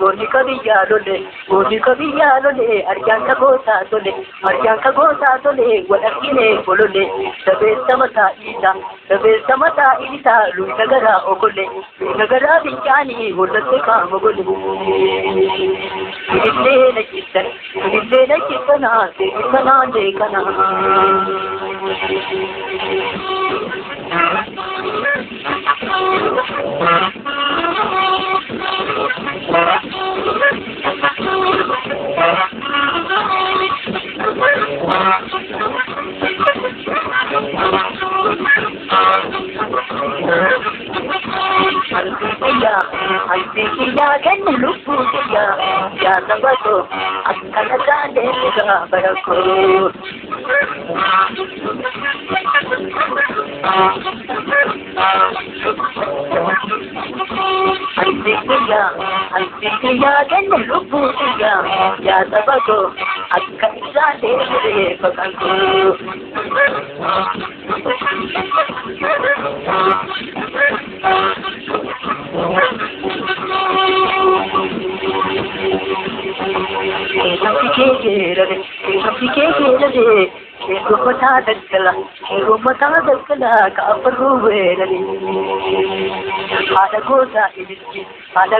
goonni kabiyyaa lole goonni kabiyyaa lole arjaan kagootaa tole arjaan kagootaa tole walakkinee bolole dabeessa mataa isaa luita garaa ogolle luita garaa fincaanii hollatte qaama golle ilillee na jibbanaa deebisanaa deekanaa. Alfiya ganni dhuftuu ya sabato akkana taatee egaa barako. Alfiya ganni dhuftuu ya sabato akkana taatee bakako. Rumata dakkala kaafaruu weeraree haadha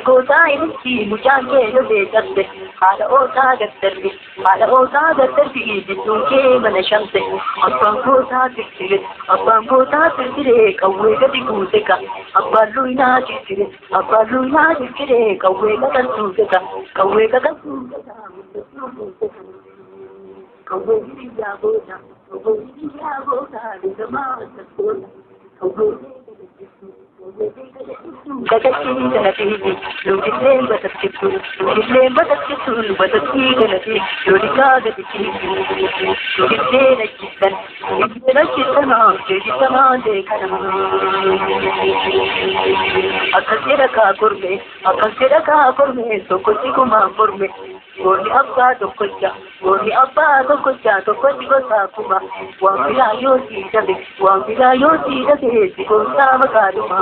gootaa ililchi mucaan kee lolee dhabde haadha ootaa gaddarbi jidduun kee mana shamse abbaan gootaa tirtire qawwee gadi guute ka abbaan luynaa tirtire qawwee gagaltuu gata Gadakii galati, luutilleen batattisu, batattii galati, loolikaa gaditi, luutilleen ajjisan, deebisanaa deekanaa. Akkas jedha kaa korme, tokkotti kumaan morme. Goonni abbaa tokkocha, tokkotti gosaa kuma. Waan biraa yoo sii dhabe, si gosaa makaadhuma.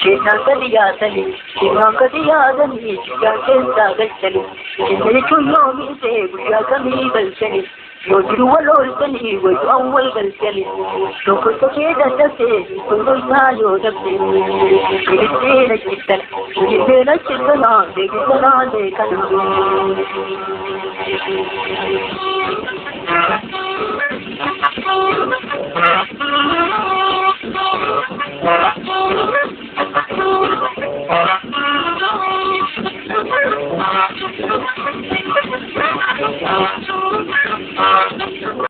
Keenyaan gadi yaadanii, cimaan jiyyaan keessaa galchanii. Keenya jechuun yoo miidhee guyyaa kamii galchanii. Yoo jiru wal oolchanii, wayyoon wal galchanii. Tokkocha kee dadhabdee, tokko isaa yoo dhabde. Ilillee na jibbanaa, deebisanaa deekanaa.